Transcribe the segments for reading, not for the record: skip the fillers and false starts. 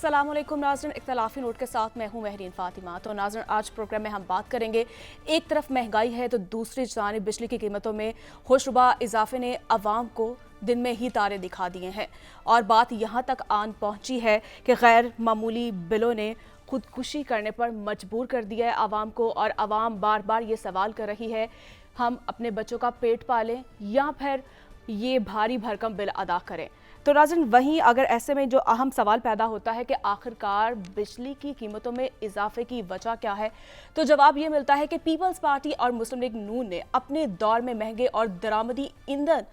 अस्सलामुअलैकुम नाज़रीन, इख्तलाफी नोट के साथ मैं हूँ महरीन फातिमा। तो नाज़रीन, आज प्रोग्राम में हम बात करेंगे, एक तरफ महंगाई है तो दूसरी जानिब बिजली की कीमतों में होशरुबा इजाफे ने अवाम को दिन में ही तारे दिखा दिए हैं और बात यहाँ तक आन पहुँची है कि गैर मामूली बिलों ने खुदकुशी करने पर मजबूर कर दिया है आवाम को। और आवाम बार बार ये सवाल कर रही है, हम अपने बच्चों का पेट पालें या फिर ये भारी भरकम बिल अदा करें। तो नाज़रीन, वहीं अगर ऐसे में जो अहम सवाल पैदा होता है कि आखिरकार बिजली की कीमतों में इजाफे की वजह क्या है, तो जवाब ये मिलता है कि पीपल्स पार्टी और मुस्लिम लीग नून ने अपने दौर में महंगे और दरामदी ईंधन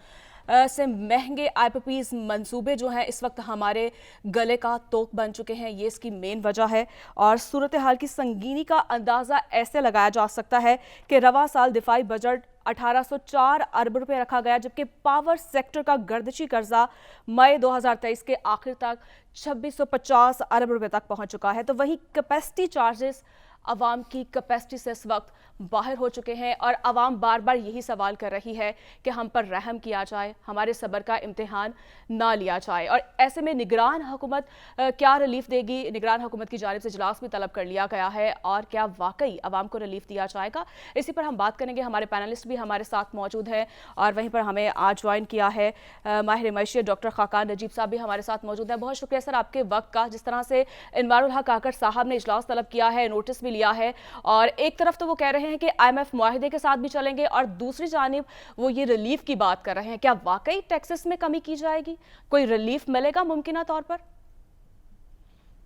से महंगे आईपीपीज मंसूबे जो हैं इस वक्त हमारे गले का तोक बन चुके हैं। ये इसकी मेन वजह है। और सूरत हाल की संगीनी का अंदाज़ा ऐसे लगाया जा सकता है कि रवां साल दिफाई बजट 1804 अरब रुपए रखा गया, जबकि पावर सेक्टर का गर्दिशी कर्जा मई 2023 के आखिर तक 2650 अरब रुपए तक पहुंच चुका है। तो वहीं कैपेसिटी चार्जेस आवाम की कैपेसिटी से इस वक्त बाहर हो चुके हैं और आवाम बार बार यही सवाल कर रही है कि हम पर रहम किया जाए, हमारे सब्र का इम्तिहान ना लिया जाए। और ऐसे में निगरान हुकूमत क्या रिलीफ देगी? निगरान हुकूमत की जानिब से इजलास भी तलब कर लिया गया है और क्या वाकई आवाम को रिलीफ दिया जाएगा, इसी पर हम बात करेंगे। हमारे पैनलिस्ट भी हमारे साथ मौजूद हैं और वहीं पर हमें आज ज्वाइन किया है माहिर मैशियत डॉक्टर खाकान नजीब साहब भी हमारे साथ मौजूद हैं। बहुत शुक्रिया सर आपके वक्त का। जिस तरह से इनवारुल हक काकड़ साहब ने इजलास तलब किया है, नोटिस भी लिया है और एक तरफ तो वो कह रहे हैं कि IMF मुआहिदे के साथ भी चलेंगे और दूसरी जानिब वो ये रिलीफ की बात कर रहे हैं। क्या वाकई टैक्सेस में कमी की जाएगी? कोई रिलीफ मिलेगा मुमकिन तौर पर?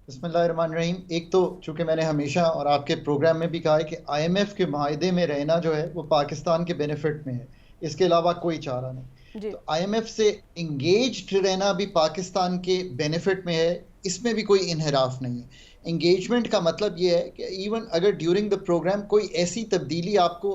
बिस्मिल्लाहिर्रहमानिर्रहीम। एक तो चूंकि मैंने हमेशा और आपके प्रोग्राम में भी कहा है कि IMF के मुआहिदे में रहना जो है वो पाकिस्तान के बेनिफिट में है, इसके अलावा कोई चारा नहीं। तो IMF से इंगेज्ड रहना भी पाकिस्तान के बेनिफिट में है, इसमें भी कोई इनहराफ नहीं है। इंगेजमेंट का मतलब ये है कि इवन अगर ड्यूरिंग द प्रोग्राम कोई ऐसी तब्दीली आपको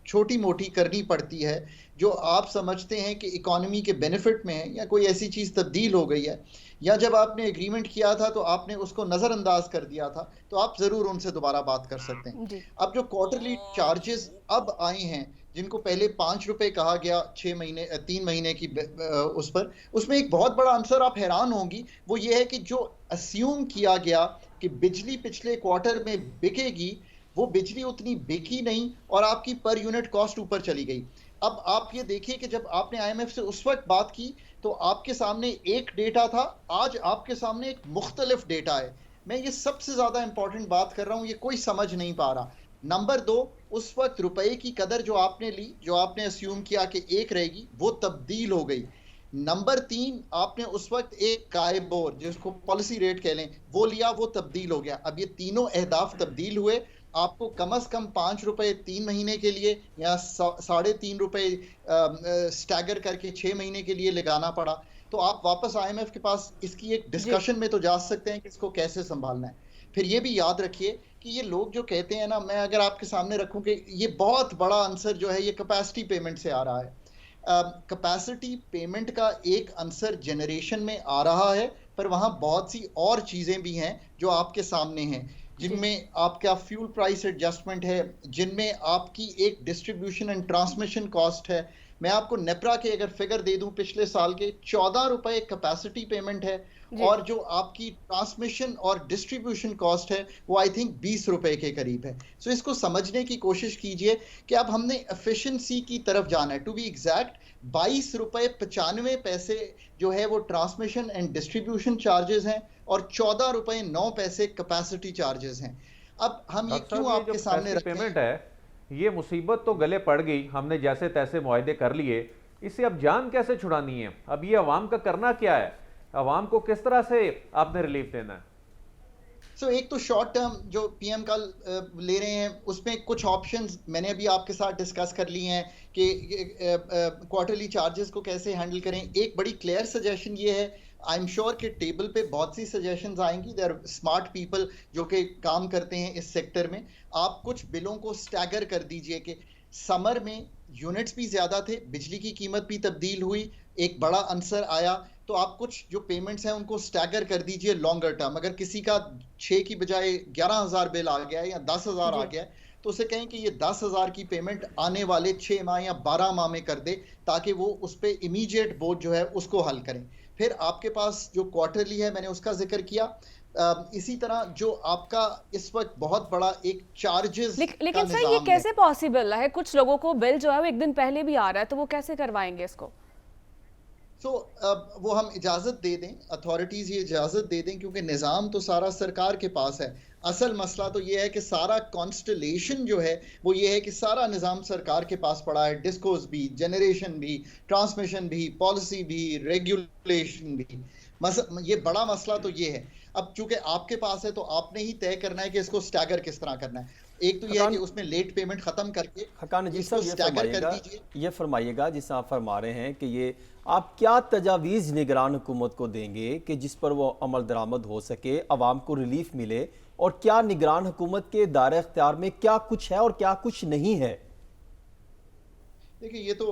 छोटी मोटी करनी पड़ती है जो आप समझते हैं कि इकोनॉमी के बेनिफिट में है, या कोई ऐसी चीज़ तब्दील हो गई है, या जब आपने एग्रीमेंट किया था तो आपने उसको नज़रअंदाज कर दिया था, तो आप ज़रूर उनसे दोबारा बात कर सकते हैं। अब जो क्वार्टरली चार्जेस अब आए हैं, जिनको पहले 5 रुपए कहा गया 6 महीने 3 महीने की उस पर, उसमें एक बहुत बड़ा आंसर आप हैरान होंगी, वो ये है कि जो अस्यूम किया गया कि बिजली पिछले क्वार्टर में बिकेगी, वो बिजली उतनी बिकी नहीं और आपकी पर यूनिट कॉस्ट ऊपर चली गई। अब आप ये देखिए कि जब आपने IMF से उस वक्त बात की तो आपके सामने एक डेटा था, आज आपके सामने एक मुख्तलिफ डेटा है। मैं ये सबसे ज़्यादा इंपॉर्टेंट बात कर रहा हूँ, ये कोई समझ नहीं पा रहा। नंबर 2, उस वक्त रुपए की कदर जो आपने ली, जो आपने अस्यूम किया कि 1 रहेगी, वो तब्दील हो गई। नंबर 3, आपने उस वक्त एक कायबोर, जिसको पॉलिसी रेट कह लें, वो लिया, वो तब्दील हो गया। अब ये तीनों अहदाफ तब्दील हुए, आपको कम से कम 5 रुपए 3 महीने के लिए या 3.5 रुपए स्टैगर करके 6 महीने के लिए लगाना पड़ा। तो आप वापस IMF के पास इसकी एक डिस्कशन में तो जा सकते हैं कि इसको कैसे संभालना है। फिर ये भी याद रखिए कि ये लोग जो कहते हैं ना, मैं अगर आपके सामने रखूं कि ये बहुत बड़ा आंसर जो है ये कैपेसिटी पेमेंट से आ रहा है। कैपेसिटी पेमेंट का एक आंसर जनरेशन में आ रहा है, पर वहाँ बहुत सी और चीज़ें भी हैं जो आपके सामने हैं, जिनमें आपका फ्यूल प्राइस एडजस्टमेंट है, जिनमें आपकी एक डिस्ट्रीब्यूशन एंड ट्रांसमिशन कॉस्ट है। मैं आपको नेप्रा के अगर फिगर दे दूं, पिछले साल के 14 रुपए कैपेसिटी पेमेंट है और जो आपकी ट्रांसमिशन और डिस्ट्रीब्यूशन कॉस्ट है वो आई थिंक 20 रुपए के करीब है। सो इसको समझने की कोशिश कीजिए कि अब हमने एफिशिएंसी की तरफ जाना है। टू बी एग्जैक्ट 22 रुपए 95 पैसे जो है वो ट्रांसमिशन एंड डिस्ट्रीब्यूशन चार्जेस हैं और 14 रुपए 9 पैसे कैपेसिटी चार्जेस हैं। अब हम ये क्यों आपके सामने रखते पेमेंट है, ये मुसीबत तो गले पड़ गई, हमने जैसे तैसे मुआहदे कर लिए, इसे अब जान कैसे छुड़ानी है? अब ये अवाम का करना क्या है? अवाम को किस तरह से आपने रिलीफ देना है? एक तो शॉर्ट टर्म जो PM का ले रहे हैं, उसमें कुछ ऑप्शंस मैंने अभी आपके साथ डिस्कस कर लिए हैं कि क्वार्टरली चार्जेस को कैसे हैंडल करें। एक बड़ी क्लियर सजेशन ये है, आई एम श्योर कि टेबल पे बहुत सी सजेशंस आएंगी, देयर स्मार्ट पीपल जो कि काम करते हैं इस सेक्टर में। आप कुछ बिलों को स्टैगर कर दीजिए कि समर में यूनिट्स भी ज़्यादा थे, बिजली की कीमत भी तब्दील हुई, एक बड़ा आंसर आया, तो आप कुछ जो पेमेंट्स हैं उनको स्टैगर कर दीजिए लॉन्गर टर्म। अगर किसी का 6 की बजाय 11,000 बिल आ गया है या 10,000 आ गया है, तो उसे कहें कि ये 10,000 की पेमेंट आने वाले 6 माह या 12 माह में कर दे, ताकि वो उस पर इमीडिएट बोझ जो है उसको हल करें। फिर आपके पास जो क्वार्टरली है, मैंने उसका जिक्र किया। इसी तरह जो आपका इस वक्त बहुत बड़ा एक चार्जेस का लेकिन सर ये निजाम है। कैसे पॉसिबल है? कुछ लोगों को बिल जो है वो एक दिन पहले भी आ रहा है, तो वो कैसे करवाएंगे इसको? वो हम इजाज़त दे दें, अथॉरिटीज़ ये इजाज़त दे दें, क्योंकि निज़ाम तो सारा सरकार के पास है। असल मसला तो ये है कि सारा कॉन्स्टलेशन जो है वो ये है कि सारा निज़ाम सरकार के पास पड़ा है, डिस्कोस भी, जनरेशन भी, ट्रांसमिशन भी, पॉलिसी भी, रेगुलेशन भी। ये बड़ा मसला तो ये है। अब चूंकि आपके पास है तो आपने ही तय करना है कि इसको स्टैगर किस तरह करना है। एक तो ये है कि उसमें लेट पेमेंट खत्म करके हकान नजीर इसको साहब स्टैगर कर दीजिए। ये फरमाइएगा जिस आप फरमा रहे हैं कि ये आप क्या तजावीज़ निगरान हुकूमत को देंगे कि जिस पर वो अमल दरामद हो सके, अवाम को रिलीफ मिले, और क्या निगरान हुकूमत के दायरे इख्तियार में क्या कुछ है और क्या कुछ नहीं है? देखिए, ये तो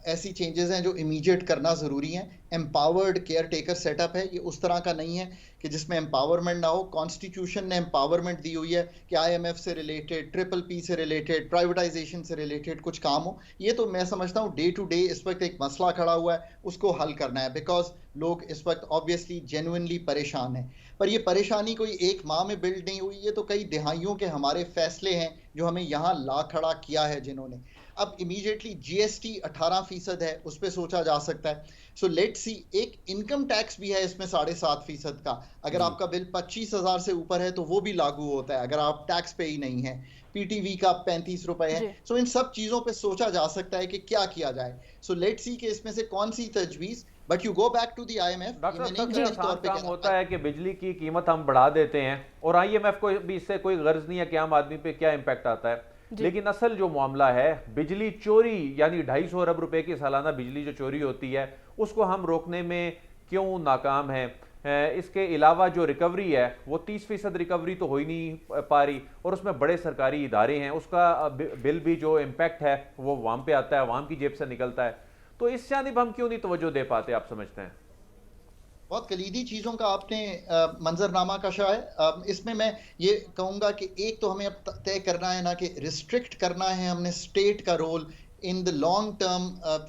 ऐसी चेंजेस हैं जो इमीडिएट करना ज़रूरी हैं। एम्पावर्ड केयर टेकर सेटअप है, ये उस तरह का नहीं है कि जिसमें एम्पावरमेंट ना हो। कॉन्स्टिट्यूशन ने एम्पावरमेंट दी हुई है कि आईएमएफ से रिलेटेड, ट्रिपल पी से रिलेटेड, प्राइवेटाइजेशन से रिलेटेड कुछ काम हो। ये तो मैं समझता हूँ डे टू डे इस वक्त एक मसला खड़ा हुआ है, उसको हल करना है, बिकॉज लोग इस वक्त ऑब्वियसली जेन्युइनली परेशान हैं। पर ये परेशानी कोई एक माह में बिल्ड नहीं हुई, ये तो कई दिहाइयों के हमारे फैसले हैं जो हमें यहाँ ला खड़ा किया है जिन्होंने। अब इमीडिएटली जीएसटी 18% है, उस पर सोचा जा सकता है। सो लेट सी, एक इनकम टैक्स भी है इसमें 7.5% का। अगर आपका बिल 25,000 से ऊपर है तो वो भी लागू होता है अगर आप टैक्स पे ही नहीं है। पीटीवी का 35 रुपए है। सो इन सब चीजों पे सोचा जा सकता है कि क्या किया जाए। सो लेट सी कि इसमें से कौन सी तजवीज। But you go back to the IMF. आसान काम होता है कि बिजली की कीमत हम बढ़ा देते हैं और आईएमएफ को भी इससे कोई गर्ज नहीं है कि आम आदमी पे क्या इंपैक्ट आता है। लेकिन असल जो मामला है बिजली चोरी, यानी 250 अरब रुपए की सालाना बिजली जो चोरी होती है, उसको हम रोकने में क्यों नाकाम है? इसके अलावा जो रिकवरी है वो 30% रिकवरी तो हो ही नहीं पा रही, और उसमें बड़े सरकारी इदारे हैं, उसका बिल भी जो इम्पैक्ट है वो अवाम पे आता है, अवाम की जेब से निकलता है। तो इस जानिब हम क्यों नहीं तवज्जो दे पाते, आप समझते हैं? बहुत कलीदी चीज़ों का आपने मंजरनामा कशा है। इसमें मैं ये कहूँगा कि एक तो हमें अब तय करना है ना कि रिस्ट्रिक्ट करना है हमने स्टेट का role in the long term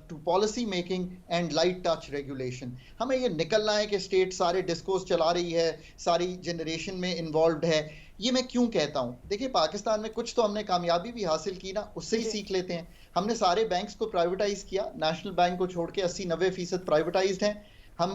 to policy making and light touch regulation. हमें ये निकलना है कि स्टेट सारे डिस्कोर्स चला रही है, सारी जनरेशन में इन्वॉल्व है। ये मैं क्यों कहता हूँ? देखिए, पाकिस्तान में कुछ तो हमने कामयाबी भी हासिल की ना, उससे ही सीख लेते हैं। हमने सारे बैंक्स को प्राइवेटाइज किया, नेशनल बैंक को छोड़ के 80-90% प्राइवेटाइज्ड हैं। हम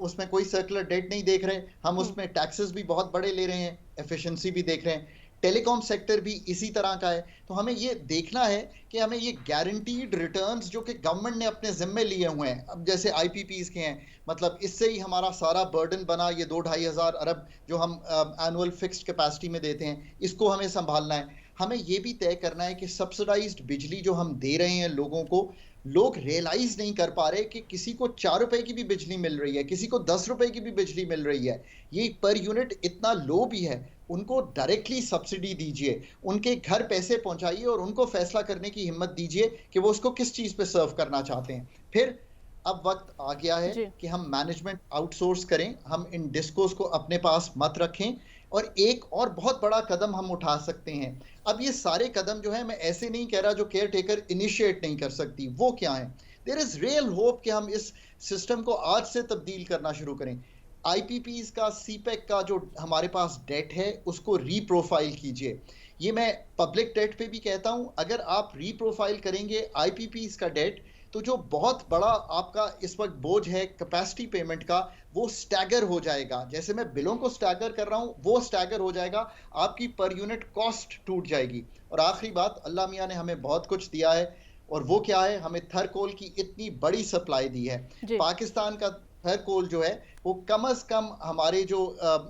उसमें कोई सर्कुलर डेट नहीं देख रहे, हम उसमें टैक्सेस भी बहुत बड़े ले रहे हैं, एफिशिएंसी भी देख रहे हैं। टेलीकॉम सेक्टर भी इसी तरह का है। तो हमें ये देखना है कि हमें ये गारंटीड रिटर्न्स जो कि गवर्नमेंट ने अपने जिम्मे लिए हुए हैं, अब जैसे आईपीपीज के हैं, मतलब इससे ही हमारा सारा बर्डन बना, ये 2-2.5 हज़ार अरब जो हम एनुअल फिक्स्ड कैपेसिटी में देते हैं, इसको हमें संभालना है। हमें ये भी तय करना है कि सब्सिडाइज्ड बिजली जो हम दे रहे हैं लोगों को, लोग रियलाइज नहीं कर पा रहे कि किसी को 4 रुपए की भी बिजली मिल रही है, किसी को 10 रुपए की भी बिजली मिल रही है। ये पर यूनिट इतना लो भी है। उनको डायरेक्टली सब्सिडी दीजिए, उनके घर पैसे पहुंचाइए और उनको फैसला करने की हिम्मत दीजिए कि वो उसको किस चीज पे सर्व करना चाहते हैं। फिर अब वक्त आ गया है कि हम मैनेजमेंट आउटसोर्स करें, हम इन डिस्कोस को अपने पास मत रखें। और एक और बहुत बड़ा कदम हम उठा सकते हैं। अब ये सारे कदम जो है, मैं ऐसे नहीं कह रहा जो केयर टेकर इनिशिएट नहीं कर सकती, वो क्या है? देयर इज रियल होप कि हम इस सिस्टम को आज से तब्दील करना शुरू करें। आईपीपीज का, सीपेक का जो हमारे पास डेट है उसको रीप्रोफाइल कीजिए। ये मैं पब्लिक डेट पे भी कहता हूं, अगर आप रीप्रोफाइल करेंगे आईपीपीज का डेट, तो जो बहुत बड़ा आपका इस वक्त बोझ है कैपेसिटी पेमेंट का, वो स्टैगर हो जाएगा। जैसे मैं बिलों को स्टैगर कर रहा हूं, वो स्टैगर हो जाएगा, आपकी पर यूनिट कॉस्ट टूट जाएगी। और आखिरी बात, अल्लाह मियाँ ने हमें बहुत कुछ दिया है, और वो क्या है? हमें थर्कोल की इतनी बड़ी सप्लाई दी है। पाकिस्तान का थर्कोल जो है वो कम से कम हमारे जो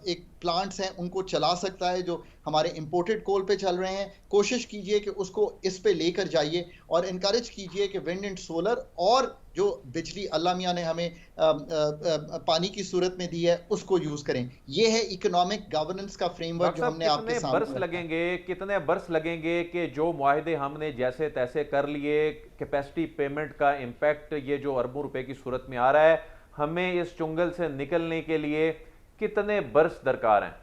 एक प्लांट्स हैं उनको चला सकता है, जो हमारे इंपोर्टेड कोल पे चल रहे हैं। कोशिश कीजिए कि उसको इस पे लेकर जाइए और इनकरेज कीजिए कि विंड एंड सोलर और जो बिजली अल्लाह मियाँ ने हमें पानी की सूरत में दी है उसको यूज करें। ये है इकोनॉमिक गवर्नेंस का फ्रेमवर्क जो हमने आपके सामने। कितने बरस लगेंगे कि जो मुआहदे हमने जैसे तैसे कर लिए, कैपेसिटी पेमेंट का इम्पैक्ट ये जो अरबों रुपए की सूरत में आ रहा है, हमें इस चुंगल से निकलने के लिए कितने बरस दरकार हैं?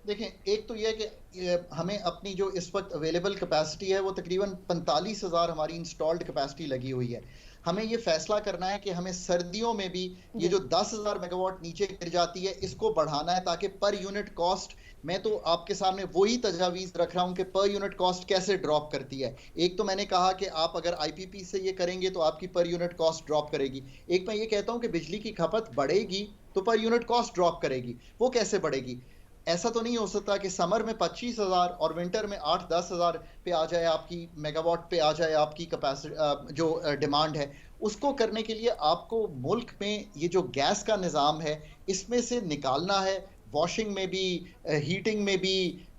देखें, एक तो यह है कि हमें अपनी जो इस वक्त अवेलेबल कैपेसिटी है वो तकरीबन 45,000 हमारी इंस्टॉल्ड कैपेसिटी लगी हुई है। हमें ये फैसला करना है कि हमें सर्दियों में भी ये जो 10,000 मेगावाट नीचे गिर जाती है इसको बढ़ाना है, ताकि पर यूनिट कॉस्ट, मैं तो आपके सामने वही तजावीज रख रहा हूं कि पर यूनिट कॉस्ट कैसे ड्रॉप करती है। एक तो मैंने कहा कि आप अगर आईपीपी से ये करेंगे तो आपकी पर यूनिट कॉस्ट ड्रॉप करेगी। एक मैं ये कहता हूं कि बिजली की खपत बढ़ेगी तो पर यूनिट कॉस्ट ड्रॉप करेगी। वो कैसे बढ़ेगी? ऐसा तो नहीं हो सकता कि समर में 25,000 और विंटर में 8-10 हज़ार पे आ जाए, आपकी मेगावाट पे आ जाए आपकी कैपेसिटी जो डिमांड है। उसको करने के लिए आपको मुल्क में ये जो गैस का निज़ाम है इसमें से निकालना है, वॉशिंग में भी, हीटिंग में भी,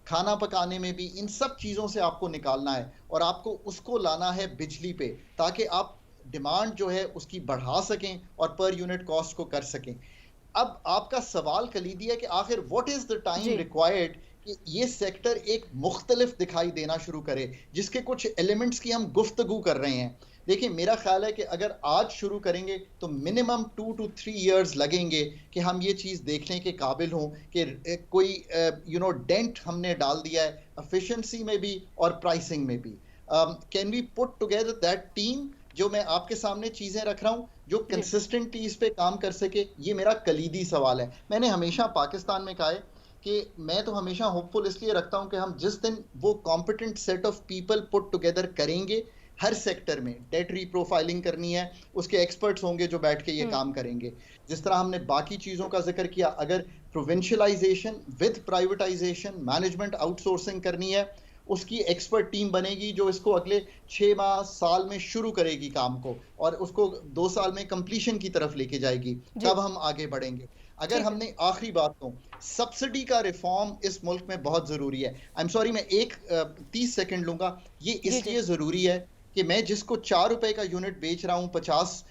खाना पकाने में भी, इन सब चीज़ों से आपको निकालना है और आपको उसको लाना है बिजली पे, ताकि आप डिमांड जो है उसकी बढ़ा सकें और पर यूनिट कॉस्ट को कर सकें। अब आपका सवाल कलीदी है कि आखिर what is the time required कि ये सेक्टर एक मुख्तलिफ दिखाई देना शुरू करे, जिसके कुछ एलिमेंट्स की हम गुफ्तगू कर रहे हैं। देखिए, मेरा ख्याल है कि अगर आज शुरू करेंगे तो मिनिमम 2 to 3 इयर्स लगेंगे कि हम ये चीज़ देखने के काबिल हों कि कोई डेंट हमने डाल दिया है एफिशिएंसी में भी और प्राइसिंग में भी। Can we put together that team? जो मैं आपके सामने चीज़ें रख रहा हूँ जो कंसिस्टेंटली इस पे काम कर सके, ये मेरा कलीदी सवाल है। मैंने हमेशा पाकिस्तान में कहा है कि मैं तो हमेशा होपफुल इसलिए रखता हूँ कि हम जिस दिन वो competent set of people put together करेंगे, हर सेक्टर में डेट रीप्रोफाइलिंग करनी है, उसके एक्सपर्ट्स होंगे जो बैठ के ये काम करेंगे। जिस तरह हमने बाकी चीज़ों का जिक्र किया, अगर प्रोविंशियलाइजेशन विद प्राइवेटाइजेशन, मैनेजमेंट आउटसोर्सिंग करनी है, उसकी एक्सपर्ट टीम बनेगी जो इसको अगले 6 माह साल में शुरू करेगी काम को और उसको 2 साल में कंप्लीशन की तरफ लेके जाएगी। तब हम आगे बढ़ेंगे। अगर हमने आखिरी बात को, सब्सिडी का रिफॉर्म इस मुल्क में बहुत ज़रूरी है। आई एम सॉरी, मैं 30 सेकंड लूँगा। ये इसलिए ज़रूरी है कि मैं जिसको 4 रुपए का यूनिट बेच रहा हूँ 50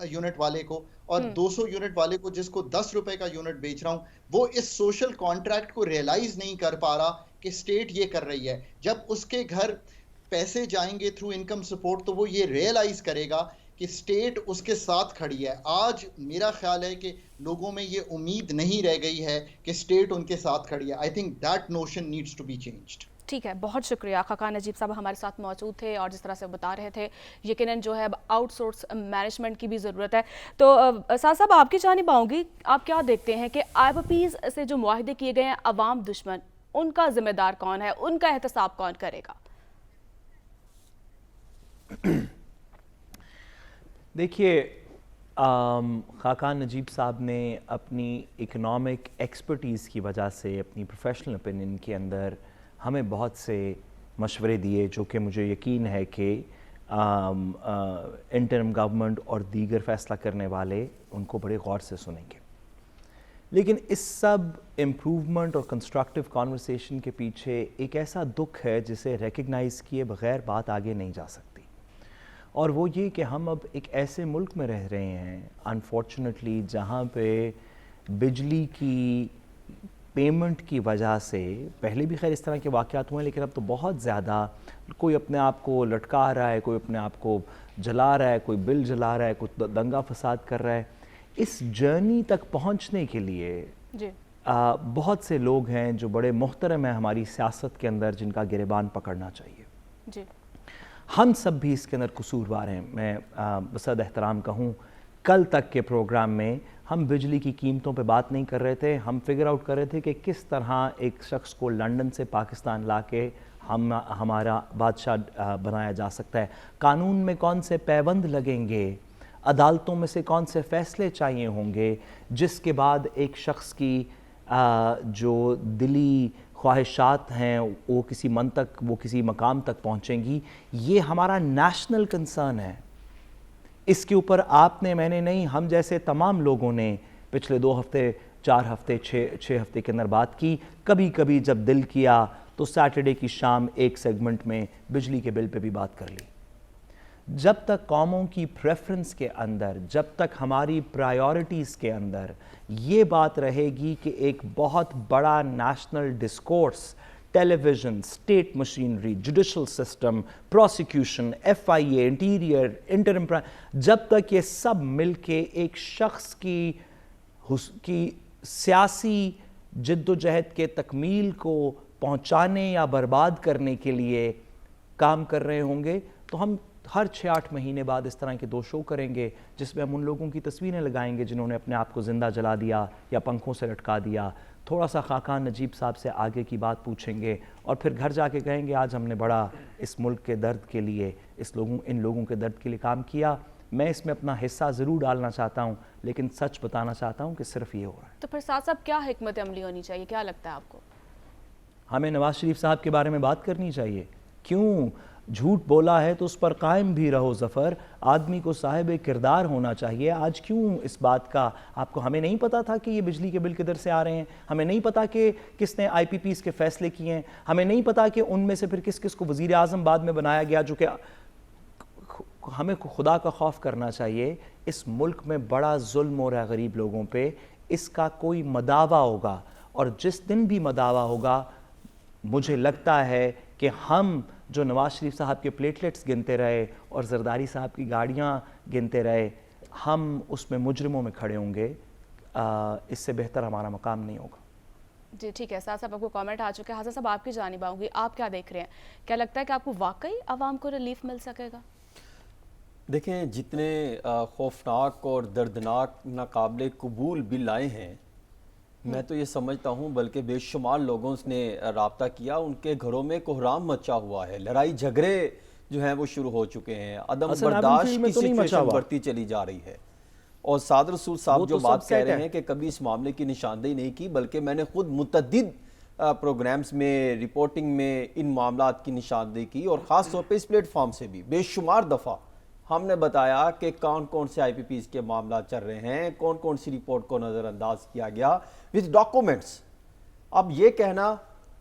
यूनिट वाले को, और 200 यूनिट वाले को जिसको 10 रुपए का यूनिट बेच रहा हूँ, वो इस सोशल कॉन्ट्रैक्ट को रियलाइज नहीं कर पा रहा कि स्टेट ये कर रही है। जब उसके घर पैसे जाएंगे थ्रू इनकम सपोर्ट तो वो ये रियलाइज करेगा कि स्टेट उसके साथ खड़ी है। आज मेरा ख्याल है कि लोगों में ये उम्मीद नहीं रह गई है कि स्टेट उनके साथ खड़ी है। I think that notion needs to be changed. ठीक है, बहुत शुक्रिया। खाकान नजीब साहब हमारे साथ मौजूद थे और जिस तरह से बता रहे थे, यकीनन जो है अब आउटसोर्स मैनेजमेंट की भी ज़रूरत है। तो साद साहब, आपकी जानिब आऊँगी, आप क्या देखते हैं कि आईपीपीज़ से जो मुआहदे किए गए हैं अवाम दुश्मन, उनका जिम्मेदार कौन है, उनका एहतसाब कौन करेगा? देखिए, खाकान नजीब साहब ने अपनी इकोनॉमिक एक्सपर्टीज़ की वजह से, अपनी प्रोफेशनल ओपिनियन के अंदर हमें बहुत से मशवरे दिए जो कि मुझे यकीन है कि इंटरिम गवर्नमेंट और दीगर फ़ैसला करने वाले उनको बड़े गौर से सुनेंगे। लेकिन इस सब इम्प्रूवमेंट और कंस्ट्रक्टिव कॉन्वर्सेशन के पीछे एक ऐसा दुख है जिसे रिकग्नाइज़ किए बग़ैर बात आगे नहीं जा सकती, और वो ये कि हम अब एक ऐसे मुल्क में रह रहे हैं अनफॉर्चुनेटली जहाँ पे बिजली की पेमेंट की वजह से, पहले भी खैर इस तरह के वाक़यात हुए हैं, लेकिन अब तो बहुत ज़्यादा कोई अपने आप को लटका रहा है, कोई अपने आप को जला रहा है, कोई बिल जला रहा है, कोई दंगा फसाद कर रहा है। इस जर्नी तक पहुंचने के लिए बहुत से लोग हैं जो बड़े मुहतरम हैं हमारी सियासत के अंदर, जिनका गिरबान पकड़ना चाहिए जी। हम सब भी इसके अंदर कसूरवार हैं। मैं बसद एहतराम कहूँ, कल तक के प्रोग्राम में हम बिजली की कीमतों पे बात नहीं कर रहे थे, हम फिगर आउट कर रहे थे कि किस तरह एक शख्स को लंदन से पाकिस्तान लाके हमारा बादशाह बनाया जा सकता है। कानून में कौन से पैबंद लगेंगे, अदालतों में से कौन से फ़ैसले चाहिए होंगे, जिसके बाद एक शख्स की जो दिली ख्वाहिशात हैं वो किसी मन तक, वो किसी मकाम तक पहुँचेंगी। ये हमारा नेशनल कंसर्न है। इसके ऊपर आपने, मैंने नहीं, हम जैसे तमाम लोगों ने पिछले 2 हफ्ते, 4 हफ्ते, 6 हफ्ते के अंदर बात की। कभी कभी जब दिल किया तो सैटरडे की शाम एक सेगमेंट में बिजली के बिल पे भी बात कर ली। जब तक कौमों की प्रेफरेंस के अंदर, जब तक हमारी प्रायोरिटीज़ के अंदर ये बात रहेगी कि एक बहुत बड़ा national discourse, television, state machinery, judicial system, prosecution, FIA, interior, interim, जब तक ये सब मिलके एक शख्स की सियासी जिद्दोजहद के तकमील को पहुंचाने या बर्बाद करने के लिए काम कर रहे होंगे, तो हर 6-8 महीने बाद इस तरह के 2 शो करेंगे जिसमें हम उन लोगों की तस्वीरें लगाएंगे जिन्होंने अपने आप को ज़िंदा जला दिया या पंखों से लटका दिया। थोड़ा सा खाकान नजीब साहब से आगे की बात पूछेंगे और फिर घर जाके कहेंगे आज हमने बड़ा इस मुल्क के दर्द के लिए, इन लोगों के दर्द के लिए काम किया। मैं इसमें अपना हिस्सा ज़रूर डालना चाहता हूँ, लेकिन सच बताना चाहता हूँ कि सिर्फ ये हो रहा है। तो फिर साथ साहब क्या हिकमत अमली होनी चाहिए, क्या लगता है आपको? हमें नवाज शरीफ साहब के बारे में बात करनी चाहिए। क्यों झूठ बोला है तो उस पर कायम भी रहो ज़फ़र, आदमी को साहिब किरदार होना चाहिए। आज क्यों इस बात का आपको, हमें नहीं पता था कि ये बिजली के बिल किधर से आ रहे हैं, हमें नहीं पता कि किसने IPPs के फ़ैसले किए हैं, हमें नहीं पता कि उनमें से फिर किस किस को वज़ीर आज़म बाद में बनाया गया, जो कि हमें खुदा का खौफ करना चाहिए। इस मुल्क में बड़ा जुल्म हो रहा है गरीब लोगों पे, इसका कोई मदावा होगा और जिस दिन भी मदावा होगा मुझे लगता है कि हम जो नवाज शरीफ साहब के प्लेटलेट्स गिनते रहे और जरदारी साहब की गाड़ियाँ गिनते रहे, हम उसमें मुजरिमों में खड़े होंगे। इससे बेहतर हमारा मकाम नहीं होगा। जी ठीक है, साथ साहब आपको कमेंट आ चुके हैं। हसन साहब आपकी जानिब आऊँगी, आप क्या देख रहे हैं? क्या लगता है कि आपको वाकई आवाम को रिलीफ मिल सकेगा? देखें, जितने खौफनाक और दर्दनाक नाकाबिले कबूल बिल आए हैं, मैं तो ये समझता हूँ बल्कि बेशुमार लोगों ने राब्ता किया, उनके घरों में कोहराम मचा हुआ है, लड़ाई झगड़े जो हैं वो शुरू हो चुके हैं, अदम बर्दाश्त की सिचुएशन बढ़ती चली जा रही है। और साद रसूल साहब जो बात कह रहे हैं कि कभी इस मामले की निशानदेही नहीं की, बल्कि मैंने खुद मुतअद्दिद प्रोग्राम्स में, रिपोर्टिंग में इन मामलात की निशानदेही की और ख़ास तौर पे इस प्लेटफॉर्म से भी बेशुमार दफ़ा हमने बताया कि कौन कौन से IPPs के मामला चल रहे हैं, कौन कौन सी रिपोर्ट को नज़रअंदाज किया गया विद डॉक्यूमेंट्स। अब ये कहना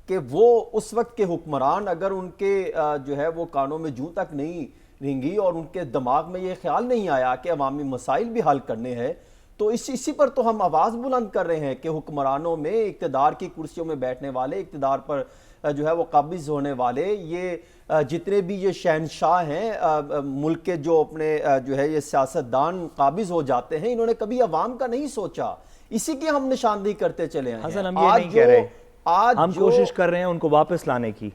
कि वो उस वक्त के हुक्मरान अगर उनके जो है वो कानों में जूं तक नहीं रेंगी और उनके दिमाग में ये ख्याल नहीं आया कि अवामी मसाइल भी हल करने हैं, तो इसी पर तो हम आवाज़ बुलंद कर रहे हैं कि हुक्मरानों में, इक़्तिदार की कुर्सियों में बैठने वाले, इक़्तिदार पर जो है वो काबिज होने वाले, ये जितने भी ये शहनशाह हैं मुल्क के, जो अपने जो है ये सियासतदान काबिज हो जाते हैं, इन्होंने कभी अवाम का नहीं सोचा। इसी की हम निशानदेही करते चले हैं। हसन, हम ये नहीं कह रहे, आज हम कोशिश कर रहे हैं उनको वापस लाने की।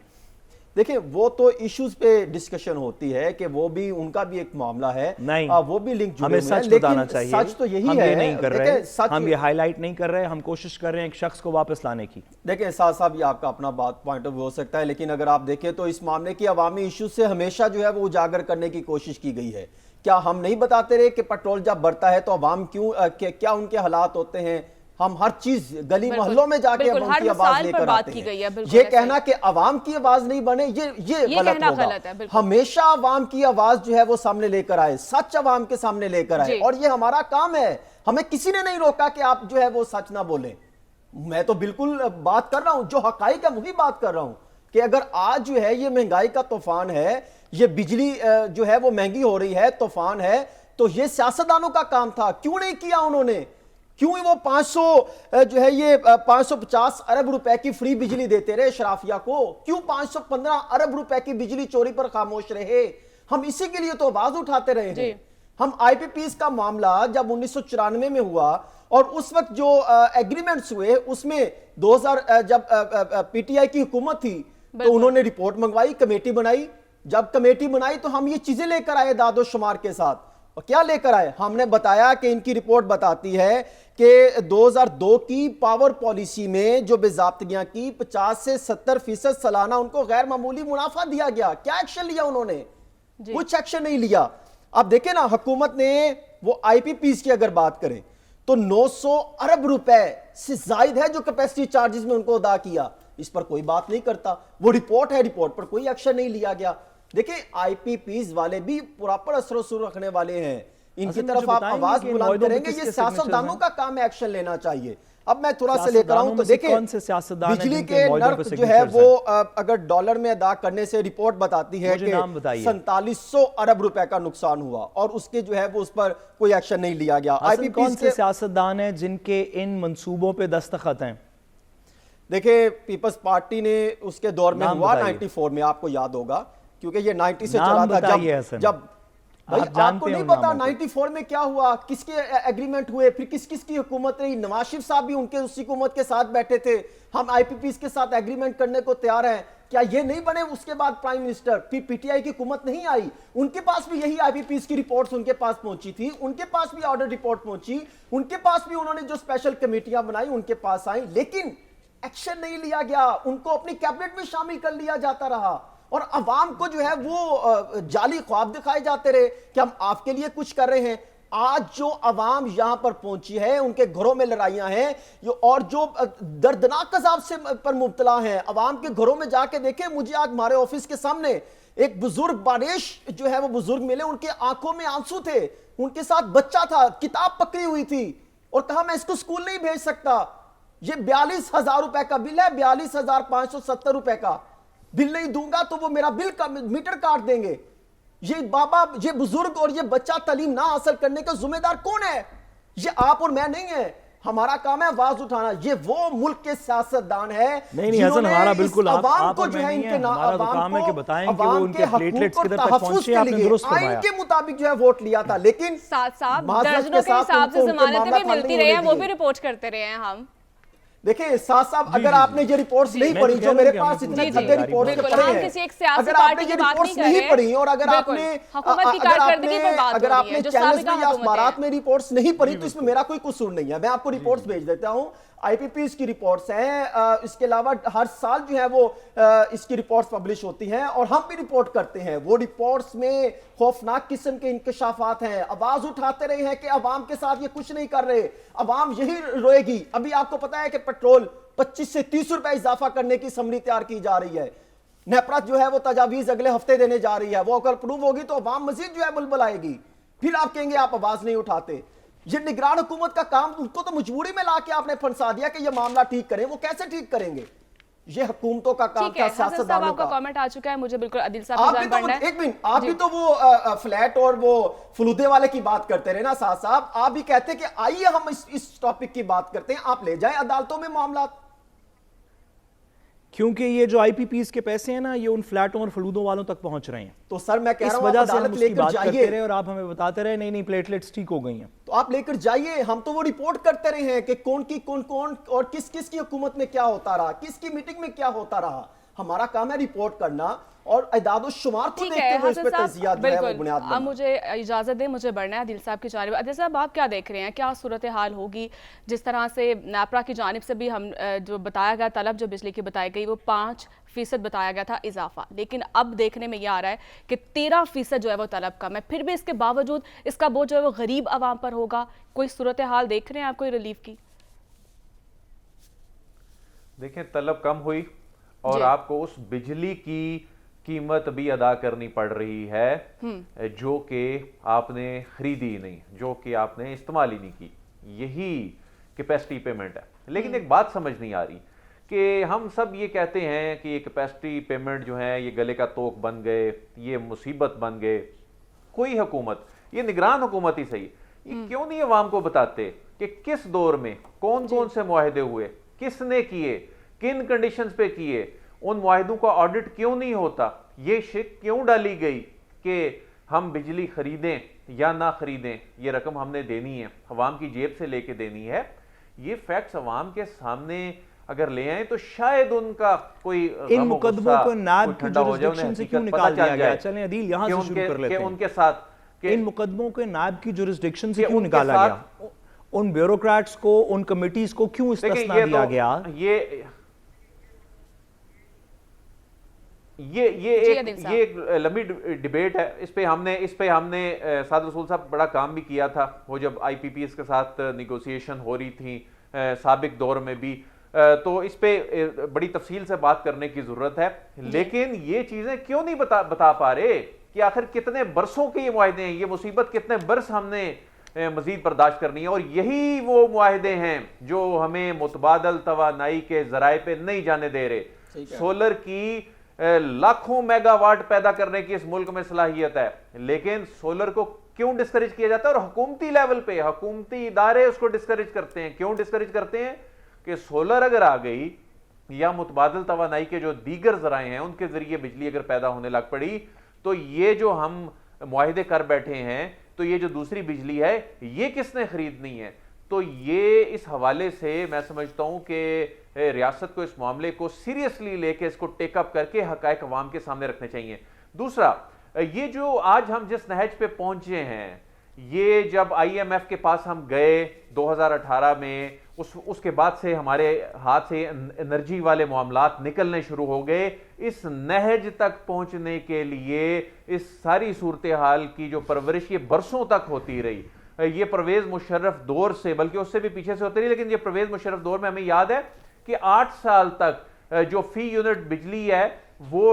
देखिए, वो तो इश्यूज पे डिस्कशन होती है कि वो भी, उनका भी एक मामला है, नहीं वो भी लिंक जुड़े हमें हुए हैं, सच बताना चाहिए। सच तो यही हम है, ये नहीं कर रहे, हम ये है। हाईलाइट नहीं कर रहे, हम कोशिश कर रहे हैं एक शख्स को वापस लाने की। देखिए साहब, ये आपका अपना बात पॉइंट ऑफ व्यू हो सकता है, लेकिन अगर आप देखें तो इस मामले की अवामी इशू से हमेशा जो है वो उजागर करने की कोशिश की गई है। क्या हम नहीं बताते रहे कि पेट्रोल जब बढ़ता है तो अवाम क्यों, क्या उनके हालात होते हैं? हम हर चीज गली मोहल्लों में जाके उनकी आवाज लेकर आते हैं। ये कहना कि अवाम की आवाज नहीं बने, ये गलत होगा। हमेशा अवाम की आवाज जो है वो सामने लेकर आए, सच अवाम के सामने लेकर आए, और ये हमारा काम है। हमें किसी ने नहीं रोका कि आप जो है वो सच ना बोलें। मैं तो बिल्कुल बात कर रहा हूं, जो हकाइक है वही बात कर रहा हूं कि अगर आज जो है ये महंगाई का तूफान है, ये बिजली जो है वो महंगी हो रही है, तूफान है, तो ये सियासतदानों का काम था। क्यों नहीं किया उन्होंने? क्यों वो 500 जो है ये 550 अरब रुपए की फ्री बिजली देते रहे शराफिया को? क्यों 515 अरब रुपए की बिजली चोरी पर खामोश रहे? हम इसी के लिए तो आवाज उठाते रहे हैं। हम IPPs का मामला जब 1994 में हुआ और उस वक्त जो एग्रीमेंट्स हुए उसमें 2000 जब PTI की हुकूमत थी तो उन्होंने रिपोर्ट मंगवाई, कमेटी बनाई। जब कमेटी बनाई तो हम ये चीजें लेकर आए दादो शुमार के साथ। और क्या लेकर आए? हमने बताया कि इनकी रिपोर्ट बताती है कि 2002 की पावर पॉलिसी में जो बेज़ाब्तियां की 50 से 70% सालाना उनको गैर मामूली मुनाफा दिया गया। क्या एक्शन लिया उन्होंने? कुछ एक्शन नहीं लिया। अब देखें ना, हुकूमत ने वो IPPs की अगर बात करें तो 900 अरब रुपए से जायद है जो कैपेसिटी चार्जेस में उनको अदा किया। इस पर कोई बात नहीं करता। वो रिपोर्ट है, रिपोर्ट पर कोई एक्शन नहीं लिया गया। देखिए, IPPs वाले भी प्रॉपर असर रखने वाले हैं, इनकी तरफ आप आवाज बुलंद करेंगे। ये सियासतदानों का काम है एक्शन लेना चाहिए। अब मैं थोड़ा सा लेकर आऊं तो देखिए, बिजली के नर्क जो है वो अगर डॉलर में अदा करने से रिपोर्ट बताती है कि 4700 अरब रुपए का नुकसान हुआ और उसके जो है वो उस पर कोई एक्शन नहीं लिया गया। IPPs कौन से सियासतदान हैं जिनके इन मंसूबों पे दस्तखत हैं? देखिए, पीपल्स पार्टी ने उसके दौर में हुआ 94 में, आपको याद होगा, क्योंकि ये 90 से चला था। जब भाई आपको नहीं पता 94 में क्या हुआ, किसके एग्रीमेंट हुए, फिर किस किस की हुकूमत रही? नवाज शरीफ साहब भी उनके उसी हुकूमत के साथ बैठे थे। हम IPPs के साथ एग्रीमेंट करने को तैयार हैं। क्या ये नहीं बने उसके बाद प्राइम मिनिस्टर? फिर पीटीआई की हुकूमत नहीं आई, उनके पास भी यही आईपीपीस की रिपोर्ट्स उनके पास पहुंची थी, उनके पास भी ऑडिट रिपोर्ट पहुंची, उनके पास भी उन्होंने जो स्पेशल कमेटियां बनाई उनके पास आई, लेकिन एक्शन नहीं लिया गया, उनको अपनी कैबिनेट में शामिल कर लिया जाता रहा और अवाम को जो है वो जाली ख्वाब दिखाए जाते रहे कि हम आपके लिए कुछ कर रहे हैं। आज जो अवाम यहां पर पहुंची है, उनके घरों में लड़ाइयां हैं और जो दर्दनाक अजाब से पर मुब्तला हैं, अवाम के घरों में जाके देखें। मुझे आज हमारे ऑफिस के सामने एक बुजुर्ग बारिश जो है वो बुजुर्ग मिले, उनके आंखों में आंसू थे, उनके साथ बच्चा था, किताब पकड़ी हुई थी और कहा मैं इसको स्कूल नहीं भेज सकता। ये 42,000 रुपए का बिल है, 42,570 रुपए का बिल नहीं दूंगा तो वो मेरा बिल का मीटर काट देंगे। ये बाबा, ये बुजुर्ग और ये बच्चा तालीम ना हासिल करने का जिम्मेदार कौन है? ये आप और मैं नहीं है। हमारा काम है आवाज उठाना। ये वो मुल्क के सियासतदान है नहीं हसन, हमारा बिल्कुल आप को जो है इनके हमारा तो काम है कि बताएं कि वो उनके प्लेटलेट्स किधर तक पहुंचे, आपने दुरुस्त फरमाया। आइन के मुताबिक जो है वोट लिया था, लेकिन साहब दर्जनों के हिसाब से जमानतें भी मिलती रही हैं, वो भी रिपोर्ट करते रहे हैं हम। देखिए साहब, अगर आपने ये रिपोर्ट्स नहीं पढ़ी, जो मेरे पास इतने गंदे रिपोर्ट्स पढ़े हैं, अगर आपने ये रिपोर्ट्स नहीं पढ़ी और अगर आपने चैनल्स में या अखबारात में रिपोर्ट्स नहीं पढ़ी तो इसमें मेरा कोई कसूर नहीं है। मैं आपको रिपोर्ट्स भेज देता हूं, आईपीपीस की रिपोर्ट्स हैं। इसके अलावा हर साल जो है वो इसकी रिपोर्ट्स पब्लिश होती हैं और हम भी रिपोर्ट करते हैं। वो रिपोर्ट्स में खौफनाक किस्म के इंकशाफात हैं। आवाज उठाते रहे हैं कि अवाम के साथ ये कुछ नहीं कर रहे, अवाम यही रोएगी। अभी आपको पता है कि पेट्रोल 25 से 30 रुपए इजाफा करने की समरी तैयार की जा रही है। नेपरा जो है वो तजावीज अगले हफ्ते देने जा रही है, वो अगर प्रूव होगी तो अवाम मजीद जो है बुलबुल आएगी। फिर आप कहेंगे आप आवाज नहीं उठाते। ये निगरान हुकूमत का काम, उनको तो मजबूरी में लाके आपने फंसा दिया कि ये मामला ठीक करें। वो कैसे ठीक करेंगे? ये हुकूमतों का काम था, सियासतदानों का। कमेंट आ चुका है, मुझे बिल्कुल आदिल साहब एक मिनट, आप भी तो वो फ्लैट और वो फलूदे वाले की बात करते रहे ना साहब। आप भी कहते कि आइए हम इस टॉपिक की बात करते हैं, आप ले जाएं अदालतों में मामला। क्योंकि ये जो आईपीपीस के पैसे हैं ना, ये उन फ्लैटों और फलूदों वालों तक पहुंच रहे हैं। तो सर मैं कह रहा हूं, इस वजह से हम उसकी बात करते रहे और आप हमें बताते रहे नहीं प्लेटलेट्स ठीक हो गई हैं। तो आप लेकर जाइए। हम तो वो रिपोर्ट करते रहे हैं कि कौन और किस किस की हुकूमत में क्या होता रहा, किसकी मीटिंग में क्या होता रहा। हमारा काम है रिपोर्ट करना और इदाद शुमार को देखते हुए इस पे तजिया जो है वो बुनियाद बनाना। अब मुझे इजाजत दें, मुझे बढ़ना है आदिल साहब की जानिब। आदिल साहब, आप क्या देख रहे हैं, क्या सूरत हाल होगी? जिस तरह से नेपरा की जानिब से भी हम जो बताया गया तलब जो बिजली की बताई गई वो 5% बताया गया था इजाफा, लेकिन अब देखने में यह आ रहा है कि 13% जो है वो तलब कम है। फिर भी इसके बावजूद इसका बोझ जो है वो गरीब आवाम पर होगा। कोई सूरत हाल देख रहे हैं आप, कोई रिलीफ की? देखें, तलब कम हुई और आपको उस बिजली की कीमत भी अदा करनी पड़ रही है जो कि आपने खरीदी नहीं, जो कि आपने इस्तेमाल ही नहीं की। यही कैपेसिटी पेमेंट है। लेकिन एक बात समझ नहीं आ रही कि हम सब ये कहते हैं कि ये कैपेसिटी पेमेंट जो है ये गले का तोक बन गए, ये मुसीबत बन गए। कोई हुकूमत, ये निगरान हुकूमत ही सही, ये क्यों नहीं अवाम को बताते कि किस दौर में कौन कौन से मुआहदे हुए, किसने किए, किन कंडीशंस पे किए, उन मुआहदों का ऑडिट क्यों नहीं होता? ये शिक क्यों डाली गई कि हम बिजली खरीदें या ना खरीदें, ये रकम हमने देनी है, अवाम की जेब से लेके देनी है। ये फैक्ट्स अवाम के सामने अगर ले आए तो शायद उनका कोई इन मुकदमों को नायब की जुरिस्डिक्शन से क्यों निकाल दिया गया? चलें अदील, यहां से शुरू कर लेते हैं। उनके साथ इन मुकदमों के नायब की जुरिस्डिक्शन से क्यों निकाला गया? उन ब्यूरोक्रेट्स को, उन कमिटीज को क्यों इस्तिस्ना दिया गया? ये एक लंबी डिबेट है। इस पे हमने साद रसूल साहब बड़ा काम भी किया था, वो जब आईपीपीएस के साथ निगोशिएशन हो रही थी साबिक दौर में भी, तो इस पे बड़ी तफसील से बात करने की जरूरत है। लेकिन ये चीजें क्यों नहीं बता पा रहे कि आखिर कितने बरसों के ये मुआहदे हैं, ये मुसीबत कितने बरस हमने मजीद बर्दाश्त करनी है। और यही वो मुआहदे हैं जो हमें मुतबादल तवानाई के जराए पे नहीं जाने दे रहे। सोलर की लाखों मेगावाट पैदा करने की इस मुल्क में सलाहियत है, लेकिन सोलर को क्यों डिस्करेज किया जाता है? और हुकूमती लेवल पे हुकूमती इदारे उसको डिस्करेज करते हैं। क्यों डिस्करेज करते हैं? कि सोलर अगर आ गई या मुतबादल तवानाई के जो दीगर जराए हैं उनके जरिए बिजली अगर पैदा होने लग पड़ी, तो ये जो हम मुआहिदे कर बैठे हैं, तो ये जो दूसरी बिजली है ये किसने खरीदनी है? तो ये इस हवाले से मैं समझता हूं कि रियासत को इस मामले को सीरियसली लेके इसको टेकअप करके हकायक अवाम के सामने रखने चाहिए। दूसरा, ये जो आज हम जिस नहज पे पहुंचे हैं, ये जब IMF के पास हम गए 2018 में, उसके बाद से हमारे हाथ से एनर्जी वाले मामलात निकलने शुरू हो गए। इस नहज तक पहुंचने के लिए इस सारी सूरत हाल की जो परवरिश ये बरसों तक होती रही। ये परवेज मुशर्रफ दौर से, बल्कि उससे भी पीछे से होती रही, लेकिन ये परवेज मुशर्रफ दौर में हमें याद है कि 8 साल तक जो फी यूनिट बिजली है वो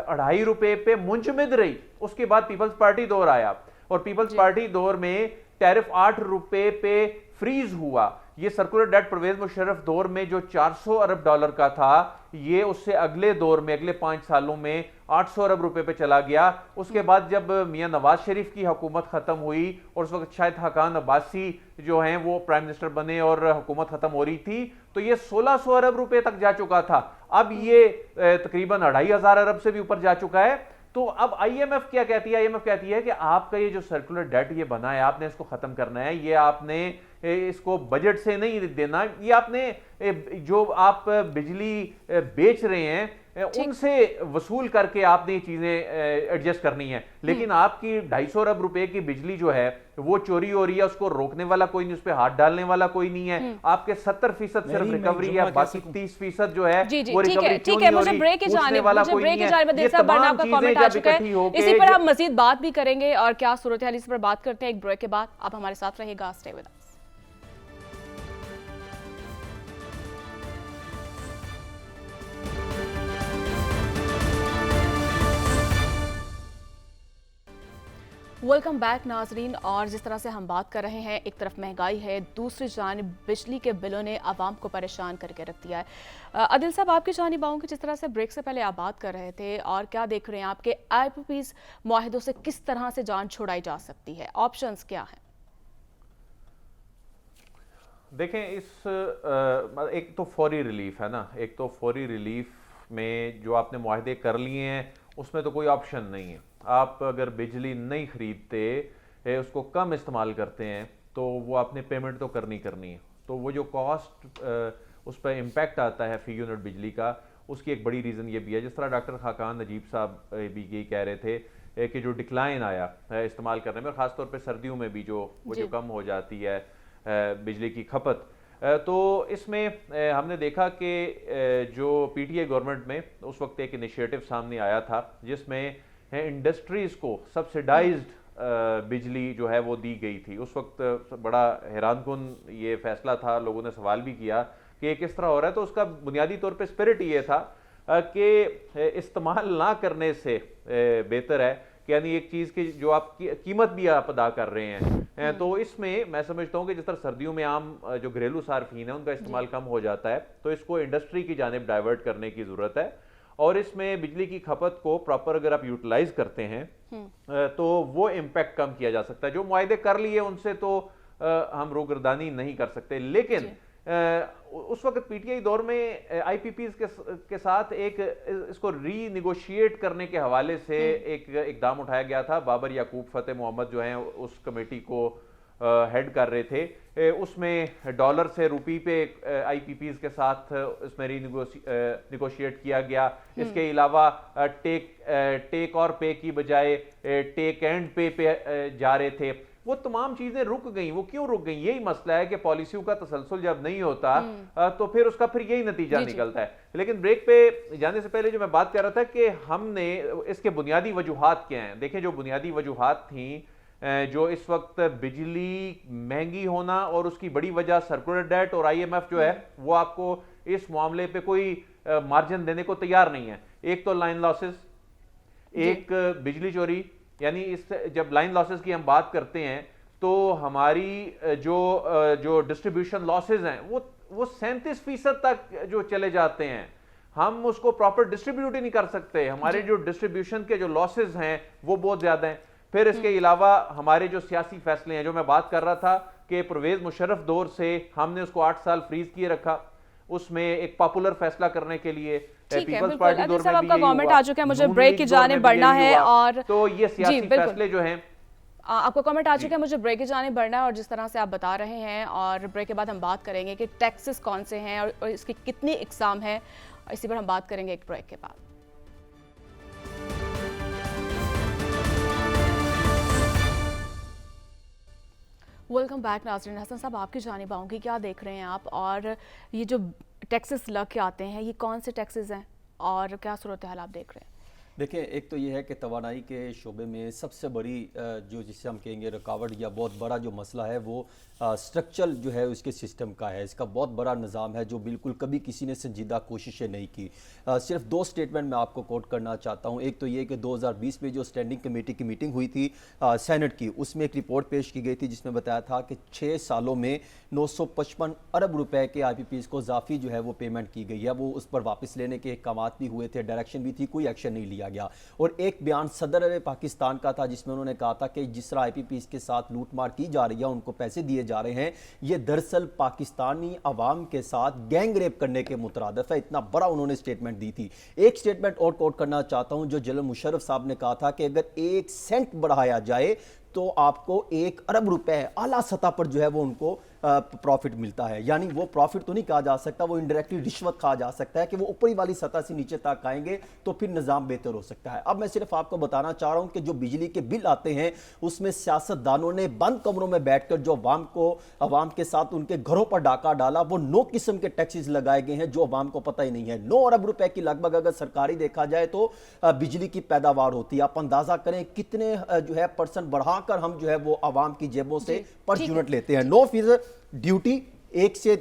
2.5 रुपए पे मुंजमद रही। उसके बाद पीपल्स पार्टी दौर आया और पीपल्स पार्टी दौर में टैरिफ 8 रुपए पे फ्रीज हुआ। ये सर्कुलर डेट परवेज मुशर्रफ दौर में जो 400 अरब डॉलर का था, ये उससे अगले दौर में अगले 5 सालों में 800 अरब रुपए पे चला गया। उसके बाद जब मियां नवाज शरीफ की हुकूमत खत्म हुई और उस वक्त शायद हकान अब्बासी जो हैं वो प्राइम मिनिस्टर बने और हुकूमत खत्म हो रही थी, तो ये 1600 अरब रुपए तक जा चुका था। अब ये तकरीबन 2500 अरब से भी ऊपर जा चुका है। तो अब IMF क्या कहती है? IMF कहती है कि आपका ये जो सर्कुलर डेट ये बना है, आपने इसको खत्म करना है। ये आपने इसको बजट से नहीं देना, ये आपने जो आप बिजली बेच रहे हैं उनसे वसूल करके आपने ये चीजें एडजस्ट करनी है। लेकिन आपकी 250 अरब रुपए की बिजली जो है वो चोरी हो रही है, उसको रोकने वाला कोई नहीं, उस पर हाथ डालने वाला कोई नहीं है। आपके 70% सिर्फ रिकवरी है, बाकी 30% जो है वो रिकवरी ठीक है। मुझे ब्रेक की जानिब दिल साहब बढ़ना, आपका कमेंट आ चुका है, इसी पर हम मजीद बात भी करेंगे और क्या सूरत है इस पर बात करते हैं एक ब्रेक के बाद। आप हमारे साथ रहिएगा, stay with us. Welcome back नाजरीन। और जिस तरह से हम बात कर रहे हैं, एक तरफ महंगाई है, दूसरी जानिब बिजली के बिलों ने आवाम को परेशान करके रख दिया है। आदिल साहब, आपकी जानिब आऊँगी, जिस तरह से ब्रेक से पहले आप बात कर रहे थे, और क्या देख रहे हैं आपके IPPs मुआहिदों से किस तरह से जान छुड़ाई जा सकती है, ऑप्शंस क्या हैं? देखें, एक तो फौरी रिलीफ है ना, एक तो फौरी रिलीफ में जो आपने मुआहदे कर लिए हैं उसमें तो कोई ऑप्शन नहीं है। आप अगर बिजली नहीं खरीदते, उसको कम इस्तेमाल करते हैं, तो वो आपने पेमेंट तो करनी है। तो वो जो कॉस्ट उस पर इम्पैक्ट आता है फी यूनिट बिजली का, उसकी एक बड़ी रीज़न ये भी है, जिस तरह डॉक्टर खाकान नजीब साहब भी यही कह रहे थे कि जो डिक्लाइन आया इस्तेमाल करने में, ख़ासतौर पर सर्दियों में भी जो कम हो जाती है बिजली की खपत, तो इसमें हमने देखा कि जो PTI गवर्नमेंट में उस वक्त एक इनिशिएटिव सामने आया था जिसमें इंडस्ट्रीज को सब्सिडाइज्ड बिजली जो है वो दी गई थी। उस वक्त बड़ा हैरानकुन ये फैसला था, लोगों ने सवाल भी किया कि किस तरह हो रहा है। तो उसका बुनियादी तौर पे स्पिरिट ये था कि इस्तेमाल ना करने से बेहतर है कि यानी एक चीज़ की जो आप कीमत भी आप अदा कर रहे हैं। तो इसमें मैं समझता हूँ कि जिस तरह सर्दियों में आम जो घरेलू सार्फिन है उनका इस्तेमाल कम हो जाता है, तो इसको इंडस्ट्री की जानिब डाइवर्ट करने की ज़रूरत है। और इसमें बिजली की खपत को प्रॉपर अगर आप यूटिलाइज करते हैं तो वो इम्पैक्ट कम किया जा सकता है। जो मुआहदे कर लिए उनसे तो हम रोगर्दानी नहीं कर सकते, लेकिन उस वक्त PTI दौर में IPPs के साथ एक इसको रीनिगोशिएट करने के हवाले से एक इकदाम उठाया गया था। बाबर याकूब फतेह मोहम्मद जो हैं उस कमेटी को हेड कर रहे थे। उसमें डॉलर से रुपी पे IPPs के साथ इसमें रीनिगोशिएट किया गया। इसके अलावा टेक और पे की बजाय टेक एंड पे जा रहे थे। वो तमाम चीजें रुक गई। वो क्यों रुक गई? यही मसला है कि पॉलिसियों का तसलसल जब नहीं होता तो फिर उसका यही नतीजा निकलता है। लेकिन ब्रेक पे जाने से पहले जो मैं बात कर रहा था कि हमने इसके बुनियादी वजूहात क्या हैं, देखें जो बुनियादी वजूहात थी, जो इस वक्त बिजली महंगी होना और उसकी बड़ी वजह सर्कुलर डेट और IMF जो है वो आपको इस मामले पे कोई मार्जिन देने को तैयार नहीं है। एक तो लाइन लॉसेस, एक बिजली चोरी, यानी इस जब लाइन लॉसेस की हम बात करते हैं तो हमारी जो डिस्ट्रीब्यूशन लॉसेस हैं वो 37% तक जो चले जाते हैं, हम उसको प्रॉपर डिस्ट्रीब्यूट ही नहीं कर सकते। हमारे जो डिस्ट्रीब्यूशन के जो लॉसेस हैं वो बहुत ज्यादा हैं। फिर इसके अलावा हमारे जो सियासी फैसले हैं, जो मैं बात कर रहा था कि परवेज मुशर्रफ दौर से हमने उसको 8 साल फ्रीज किए रखा, उसमें एक पॉपुलर फैसला करने के लिए पीपल्स पार्टी दौर में भी गवर्नमेंट आ चुका है। मुझे ब्रेक की जाने बढ़ना है और तो ये सियासी फैसले जो हैं आपका कमेंट आ चुका है, मुझे ब्रेक की जाने बढ़ना है और जिस तरह से आप बता रहे हैं, और ब्रेक के बाद हम बात करेंगे कि टैक्सेस कौन से हैं और इसकी कितनी इकसाम है, इसी पर हम बात करेंगे एक ब्रेक के बाद। वेलकम बैक नाज़रीन। हसन साहब, आपकी जानिब आऊँगी, क्या देख रहे हैं आप, और ये जो टैक्सेस लग के आते हैं ये कौन से टैक्सेस हैं और क्या सूरत हाल आप देख रहे हैं? देखिए, एक तो ये है कि तवानाई के शोबे में सबसे बड़ी जो जिसे हम कहेंगे रुकावट या बहुत बड़ा जो मसला है वो स्ट्रक्चरल जो है उसके सिस्टम का है। इसका बहुत बड़ा निज़ाम है जो बिल्कुल कभी किसी ने संजीदा कोशिशें नहीं की। सिर्फ दो स्टेटमेंट मैं आपको कोट करना चाहता हूँ। एक तो ये कि 2020 में जो स्टैंडिंग कमेटी की मीटिंग हुई थी सेनेट की, उसमें एक रिपोर्ट पेश की गई थी जिसमें बताया था कि 6 सालों में 955 अरब रुपए के IPPs को इजाफी जो है वो पेमेंट की गई है। वो उस पर वापस लेने के अहकाम भी हुए थे, डायरेक्शन भी थी, कोई एक्शन नहीं लिया गया। और एक बयान सदर पाकिस्तान का था जिसमें उन्होंने कहा था कि जिस तरह IPPs के साथ लूटमार की जा रही है, उनको पैसे दिए जा रहे हैं, ये दरअसल पाकिस्तानी अवाम के साथ गैंग रेप करने के मुतरादिफ है। इतना बड़ा उन्होंने स्टेटमेंट दी थी। एक स्टेटमेंट और कोट करना चाहता हूं जो जनरल मुशर्रफ साहब ने कहा था कि अगर 1 सेंट बढ़ाया जाए तो आपको 1 अरब रुपए आला सतह पर जो है वो उनको प्रॉफिट मिलता है। यानी वो प्रॉफिट तो नहीं कहा जा सकता, वो इनडायरेक्टली रिश्वत कहा जा सकता है कि वो ऊपरी वाली सतह से नीचे तक आएंगे तो फिर निज़ाम बेहतर हो सकता है। अब मैं सिर्फ आपको बताना चाह रहा हूं कि जो बिजली के बिल आते हैं उसमें सियासतदानों ने बंद कमरों में बैठकर जो अवाम के साथ उनके घरों पर डाका डाला, वो 9 किस्म के टैक्सेस लगाए गए हैं जो अवाम को पता ही नहीं है। 9 अरब रुपए की लगभग अगर सरकारी देखा जाए तो बिजली की पैदावार होती है। आप अंदाजा करें कितने जो है % बढ़ाकर हम जो है वो अवाम की जेबों से पर यूनिट लेते हैं। 9% ड्यूटी 1 से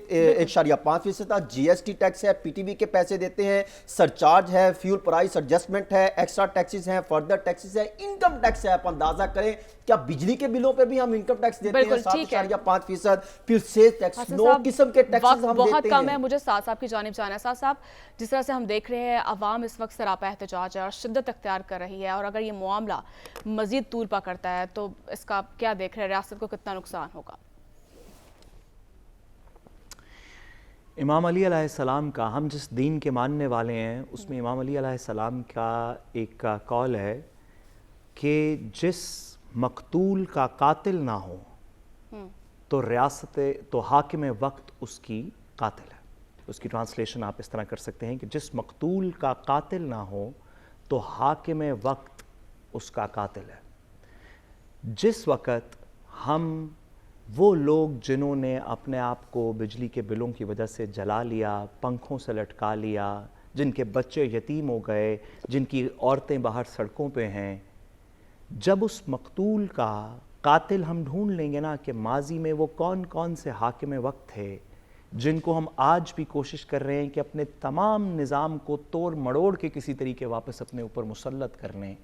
1.5% GST टैक्स है, PTV के पैसे देते हैं, सरचार्ज है, फ्यूल प्राइस एडजस्टमेंट है, एक्स्ट्रा टैक्सेस हैं, फर्दर टैक्सेस है, इनकम टैक्स है। आप अंदाजा करें क्या बिजली के बिलों पे भी हम इनकम टैक्स देते हैं 7.5%, फिर सेल टैक्स, 9 किस्म के टैक्सेस हम देते हैं। बहुत कम है। मुझे साथ साहब की जानिब जाना है। साथ साहब, जिस तरह से हम देख रहे हैं अवाम इस वक्त सरापा एहतजाज है और शिद्दत अख्तियार कर रही है, और अगर ये मामला मजीद तूल पकड़ता है तो इसका क्या देख रहे हैं, रियासत को कितना नुकसान होगा? इमाम अली अलैहिस्सलाम का, हम जिस दीन के मानने वाले हैं उसमें इमाम अली अलैहिस्सलाम का एक कौल है कि जिस मकतूल का कातिल ना हो तो रियासत तो हाकिम वक्त उसकी कातिल है। उसकी ट्रांसलेशन आप इस तरह कर सकते हैं कि जिस मकतूल का कातिल ना हो तो हाकिम वक्त उसका कातिल है। जिस वक़्त हम वो लोग जिन्होंने अपने आप को बिजली के बिलों की वजह से जला लिया, पंखों से लटका लिया, जिनके बच्चे यतीम हो गए, जिनकी औरतें बाहर सड़कों पे हैं, जब उस मकतूल का कातिल हम ढूंढ लेंगे ना कि माजी में वो कौन कौन से हाकिम वक्त थे जिनको हम आज भी कोशिश कर रहे हैं कि अपने तमाम निज़ाम को तोड़ मड़ोड़ के किसी तरीके वापस अपने ऊपर मुसल्लत कर लें,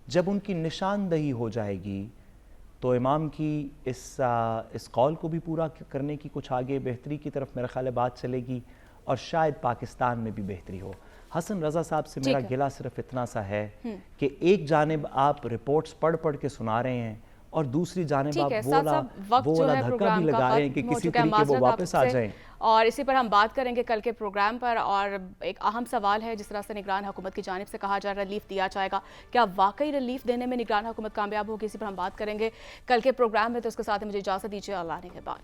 जब उनकी निशानदही हो जाएगी तो इमाम की इस कौल को भी पूरा करने की कुछ आगे बेहतरी की तरफ मेरा ख्याल है बात चलेगी, और शायद पाकिस्तान में भी बेहतरी हो। हसन रज़ा साहब से मेरा गिला सिर्फ इतना सा है कि एक जानिब आप रिपोर्ट्स पढ़ पढ़ के सुना रहे हैं और दूसरी जानिब आप वो वाला धक्का भी लगा रहे हैं कि किसी तरीके वो वापस आ जाएं। और इसी पर हम बात करेंगे कल के प्रोग्राम पर। और एक अहम सवाल है, जिस तरह से निगरान हुकूमत की जानिब से कहा जा रहा है रिलीफ दिया जाएगा, क्या वाकई रिलीफ देने में निगरान हुकूमत कामयाब होगी? इसी पर हम बात करेंगे कल के प्रोग्राम में। तो उसके साथ ही मुझे इजाज़त दीजिए, अल्लाह ने के बाद।